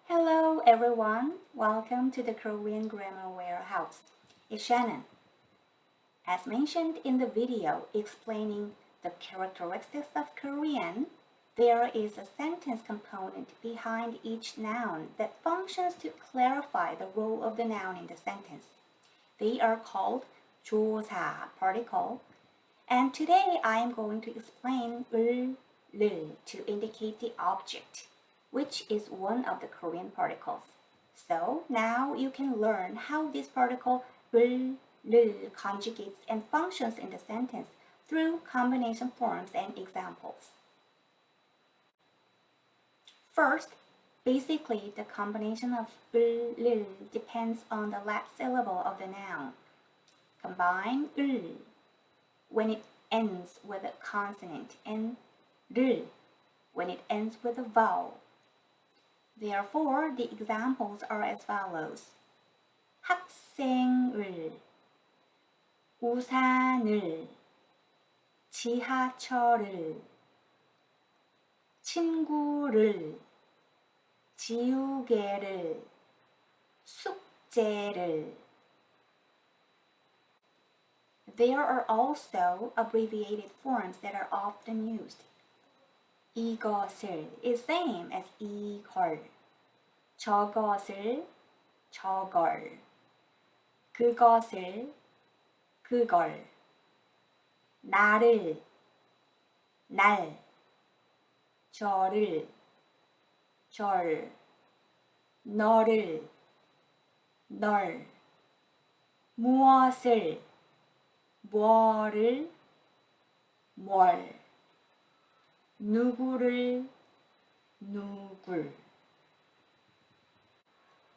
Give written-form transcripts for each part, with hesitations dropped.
Hello everyone, welcome to the Korean Grammar Warehouse. It's Shannon. As mentioned in the video explaining the characteristics of Korean, there is a sentence component behind each noun that functions to clarify the role of the noun in the sentence. They are called 조사 particle, and today I am going to explain 을, to indicate the object, which is one of the Korean particles. So now you can learn how this particle 을, conjugates and functions in the sentence through combination forms and examples. First, basically the combination of 을, depends on the last syllable of the noun. Combine 을 when it ends with a consonant and 를 when it ends with a vowel. Therefore, the examples are as follows. 학생을, 우산을, 지하철을, 친구를, 지우개를, 숙제를. There are also abbreviated forms that are often used. 이것을 is same as 이걸, 저것을, 저걸, 그것을, 그걸, 나를, 날, 저를, 절, 너를, 널, 무엇을, 뭐를, 뭘, 누구를, 누굴.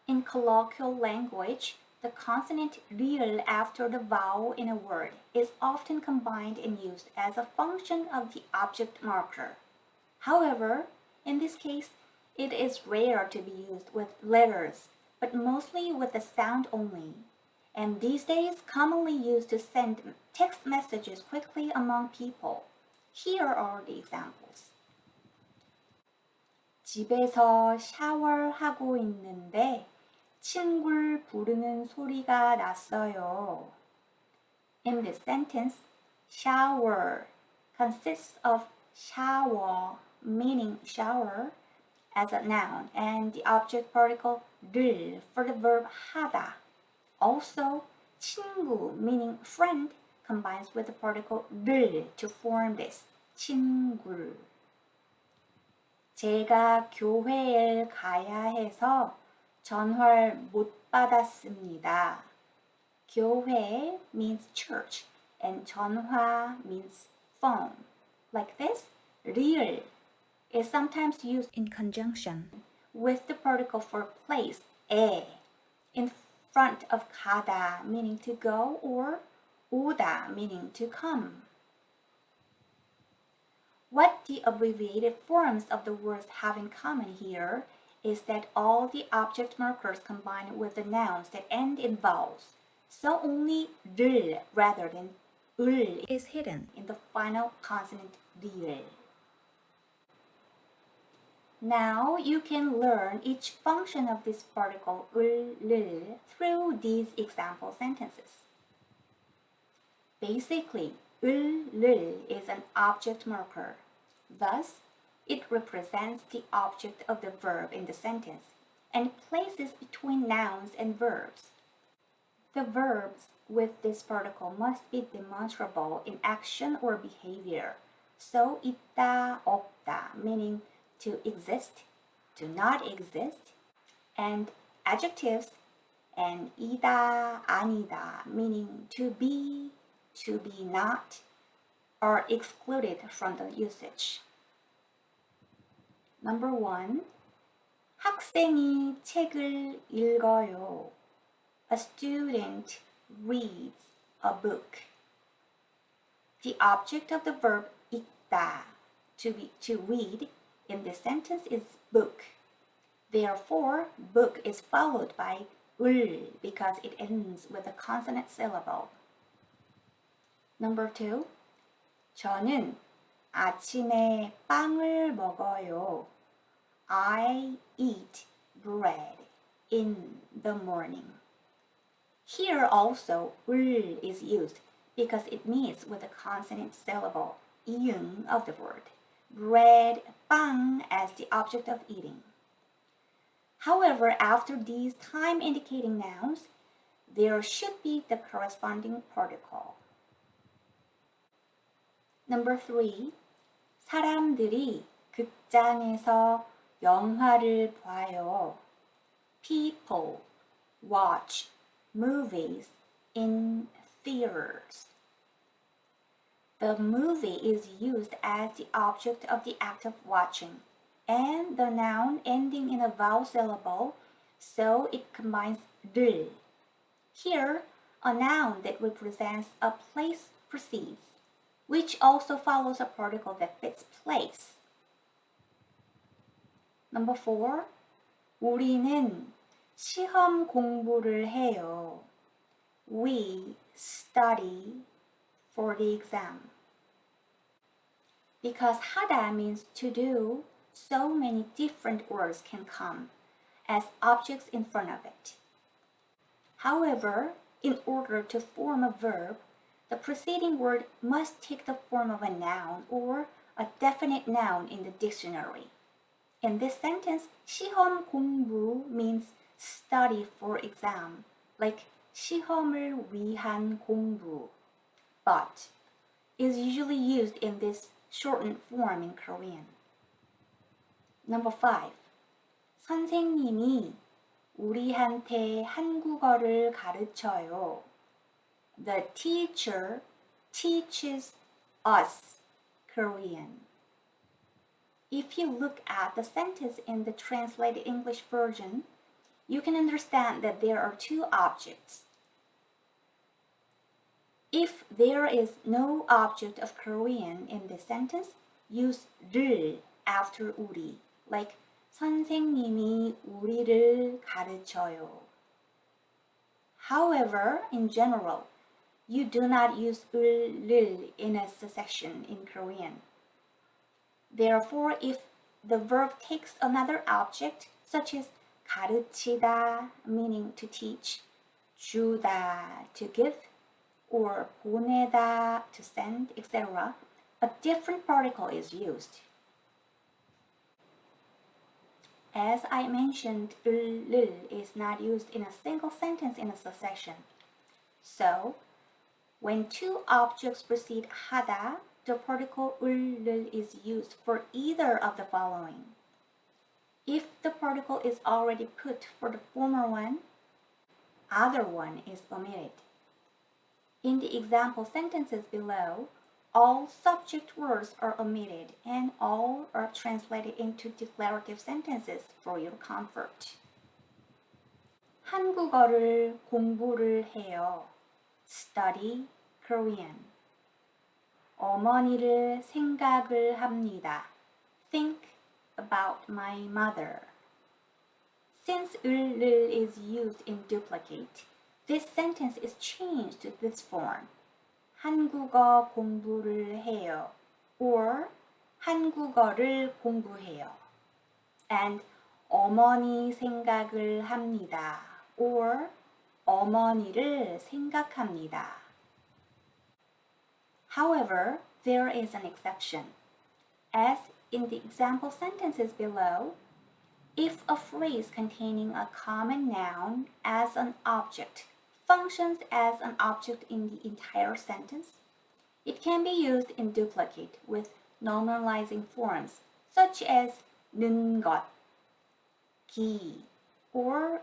In colloquial language, the consonant real after the vowel in a word is often combined and used as a function of the object marker. However, in this case, it is rare to be used with letters, but mostly with the sound only, and these days commonly used to send text messages quickly among people. Here are the examples. 집에서 샤워하고 있는데 친구를 부르는 소리가 났어요. In this sentence, shower consists of shower, meaning shower, as a noun, and the object particle 를 for the verb 하다. Also, 친구, meaning friend, combines with the particle 를 to form this, 친구. 제가 교회에 가야 해서 전화를 못 받았습니다. 교회 means church and 전화 means phone. Like this, real is sometimes used in conjunction with the particle for place, 에, in front of 가다, meaning to go, or 오다, meaning to come. What the abbreviated forms of the words have in common here is that all the object markers combine with the nouns that end in vowels, so only 를 rather than 을 is hidden in the final consonant 를. Now you can learn each function of this particle 을 through these example sentences. Basically, 을 is an object marker. Thus, it represents the object of the verb in the sentence and places between nouns and verbs. The verbs with this particle must be demonstrable in action or behavior. So, 있다, 없다, meaning to exist, to not exist, and adjectives and 이다, 아니다, meaning to be not, are excluded from the usage. Number 1. 학생이 책을 읽어요. A student reads a book. The object of the verb 읽다, to read, in this sentence is book. Therefore, book is followed by 을 because it ends with a consonant syllable. Number 2. 저는 아침에 빵을 먹어요. I eat bread in the morning. Here also, 을 is used because it meets with the consonant syllable iung of the word. Bread, 빵 as the object of eating. However, after these time-indicating nouns, there should be the corresponding particle. Number 3. 사람들이 극장에서 영화를 봐요. People watch movies in theaters. The movie is used as the object of the act of watching, and the noun ending in a vowel syllable, so it combines 를. Here, a noun that represents a place precedes, which also follows a particle that fits place. Number 4. 우리는 시험 공부를 해요. We study for the exam. Because 하다 means to do, so many different words can come as objects in front of it. However, in order to form a verb, the preceding word must take the form of a noun or a definite noun in the dictionary. In this sentence, 시험 공부 means study for exam, like 시험을 위한 공부, but is usually used in this shortened form in Korean. Number 5. 선생님이 우리한테 한국어를 가르쳐요. The teacher teaches us Korean. If you look at the sentence in the translated English version, you can understand that there are two objects. If there is no object of Korean in this sentence, use 를 after 우리, like 선생님이 우리를 가르쳐요. However, in general, you do not use 을 in a succession in Korean. Therefore, if the verb takes another object, such as 가르치다, meaning to teach, 주다, to give, or 보내다, to send, etc., a different particle is used. As I mentioned, 을 is not used in a single sentence in a succession. So, when two objects precede 하다, the particle 을 is used for either of the following. If the particle is already put for the former one, other one is omitted. In the example sentences below, all subject words are omitted and all are translated into declarative sentences for your comfort. 한국어를 공부를 해요. Study Korean. 어머니를 생각을 합니다. Think about my mother. Since 을 is used in duplicate, this sentence is changed to this form. 한국어 공부를 해요, or 한국어를 공부해요. And 어머니 생각을 합니다, or 어머니를 생각합니다. However, there is an exception. As in the example sentences below, if a phrase containing a common noun as an object functions as an object in the entire sentence, it can be used in duplicate with normalizing forms such as 는 것, 기, or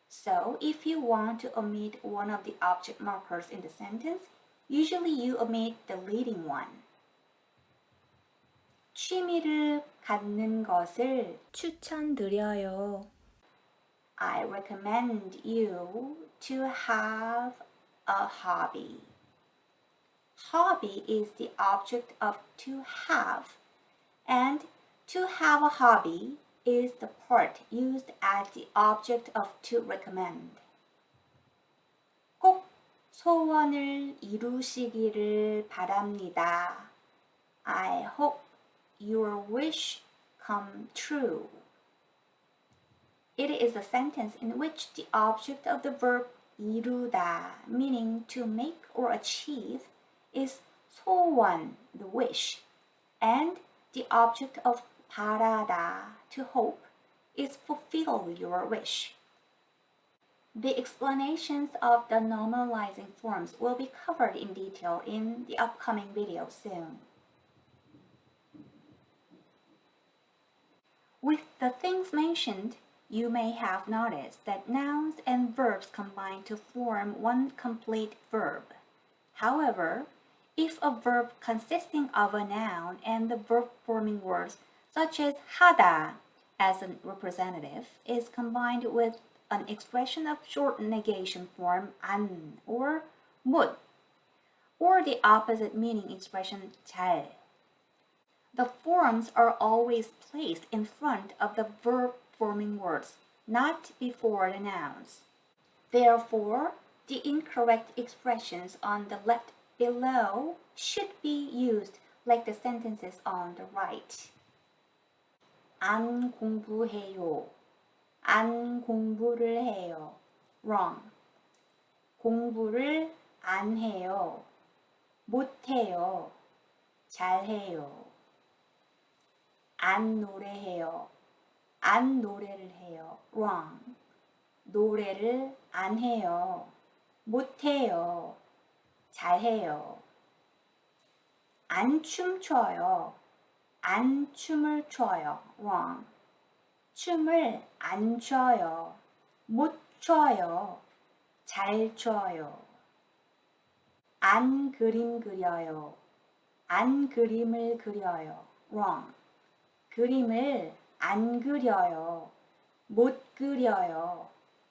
So, if you want to omit one of the object markers in the sentence, usually you omit the leading one. 취미를 갖는 것을 추천드려요. I recommend you to have a hobby. Hobby is the object of to have, and to have a hobby is the part used as the object of to recommend. 꼭 소원을 이루시기를 바랍니다. I hope your wish come true. It is a sentence in which the object of the verb 이루다, meaning to make or achieve, is 소원, the wish, and the object of 바라다, to hope, is fulfill your wish. The explanations of the normalizing forms will be covered in detail in the upcoming video soon. With the things mentioned, you may have noticed that nouns and verbs combine to form one complete verb. However, if a verb consisting of a noun and the verb-forming words such as 하다 as a representative is combined with an expression of short negation form 안 or 못, or the opposite meaning expression 잘, the forms are always placed in front of the verb-forming words, not before the nouns. Therefore, the incorrect expressions on the left below should be used like the sentences on the right. 안 공부해요. 안 공부를 해요. Wrong. 공부를 안 해요. 못해요. 잘해요. 안 노래해요. 안 노래를 해요. Wrong. 노래를 안 해요. 못해요. 잘해요. 안 춤춰요. 안 춤을 춰요. Wrong. 춤을 안 춰요. 못 춰요. 잘 춰요. 안 그림 그려요. 안 그림을 그려요. Wrong. 그림을 안 그려요. 못 그려요.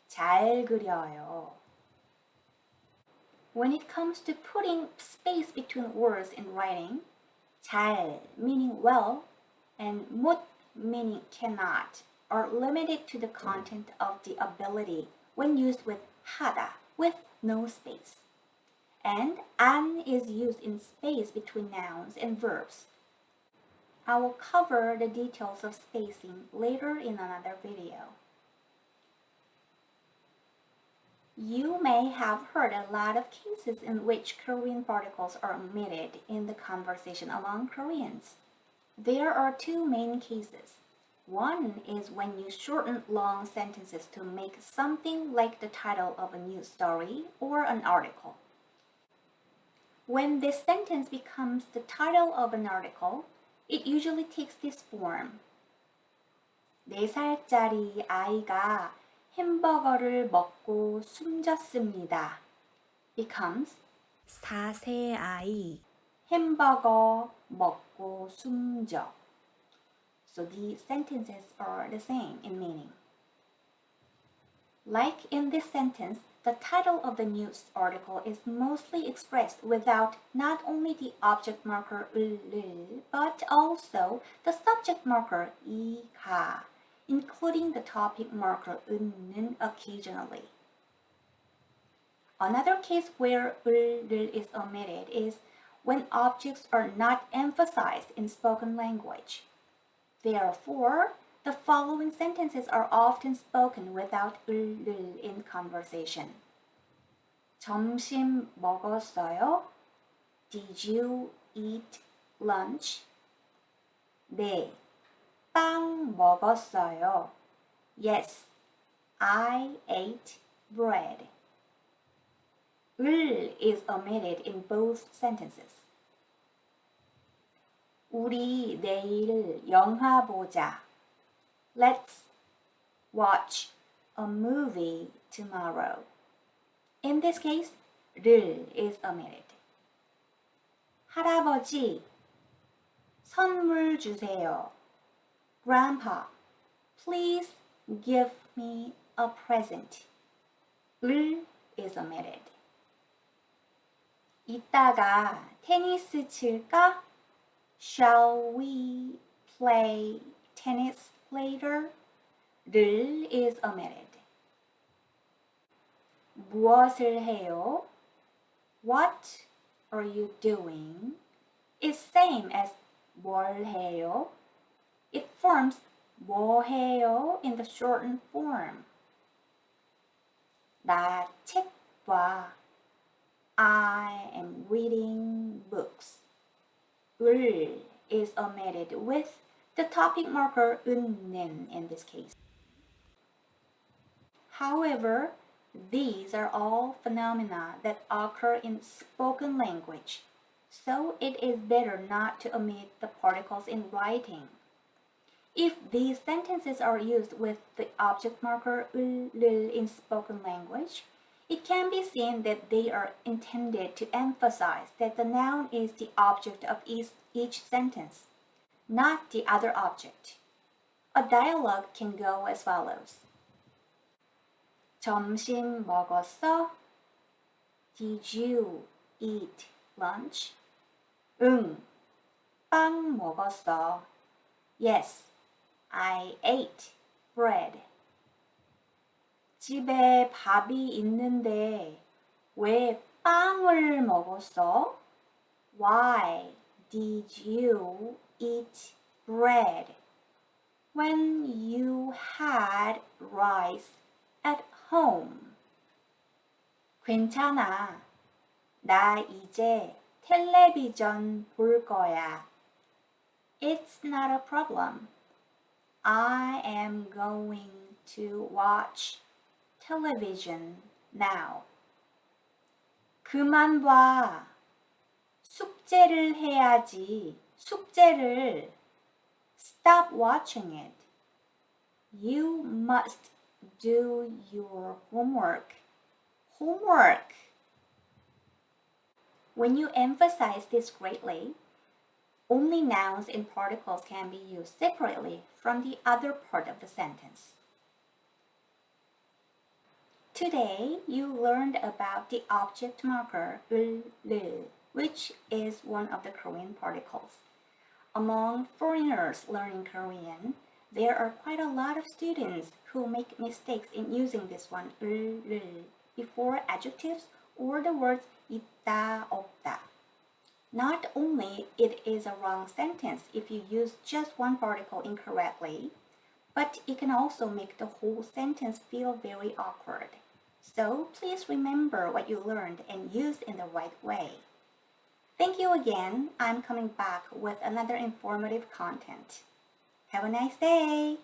잘 그려요. When it comes to putting space between words in writing, 잘 meaning well and 못 meaning cannot are limited to the content of the ability when used with 하다 with no space. And 안 is used in space between nouns and verbs. I will cover the details of spacing later in another video. You may have heard a lot of cases in which Korean particles are omitted in the conversation among Koreans. There are two main cases. One is when you shorten long sentences to make something like the title of a news story or an article. When this sentence becomes the title of an article, it usually takes this form. 4살짜리 아이가 햄버거를 먹고 숨졌습니다. Becomes 4세 아이 햄버거 먹고 숨져. So the sentences are the same in meaning. Like in this sentence, the title of the news article is mostly expressed without not only the object marker 을, but also the subject marker 이가, including the topic marker 은는 occasionally. Another case where 을 is omitted is when objects are not emphasized in spoken language. Therefore, the following sentences are often spoken without 을 in conversation. 점심 먹었어요? Did you eat lunch? 네, 빵 먹었어요. Yes, I ate bread. 을 is omitted in both sentences. 우리 내일 영화 보자. Let's watch a movie tomorrow. In this case, 를 is omitted. 할아버지, 선물 주세요. Grandpa, please give me a present. 을 is omitted. 이따가 테니스 칠까? Shall we play tennis later? 를 is omitted. 무엇을 해요? What are you doing? Is same as 뭘 해요? It forms 뭐 해요 in the shortened form. 나 책 봐. I am reading books. 을 is omitted with the topic marker 은는 in this case. However, these are all phenomena that occur in spoken language, so it is better not to omit the particles in writing. If these sentences are used with the object marker 을 in spoken language, it can be seen that they are intended to emphasize that the noun is the object of each sentence, not the other object. A dialogue can go as follows. 점심 먹었어? Did you eat lunch? 응, 빵 먹었어. Yes, I ate bread. 집에 밥이 있는데 왜 빵을 먹었어? Why did you eat bread when you had rice at home? 괜찮아. 나 이제 텔레비전 볼 거야. It's not a problem. I am going to watch television now. 그만 봐. 숙제를 해야지. 숙제를. Stop watching it. You must do your homework. Homework. When you emphasize this greatly, only nouns and particles can be used separately from the other part of the sentence. Today, you learned about the object marker 을, which is one of the Korean particles. Among foreigners learning Korean, there are quite a lot of students who make mistakes in using this one 을, before adjectives or the words 있다, 없다. Not only it is a wrong sentence if you use just one particle incorrectly, but it can also make the whole sentence feel very awkward. So please remember what you learned and use in the right way. Thank you again. I'm coming back with another informative content. Have a nice day.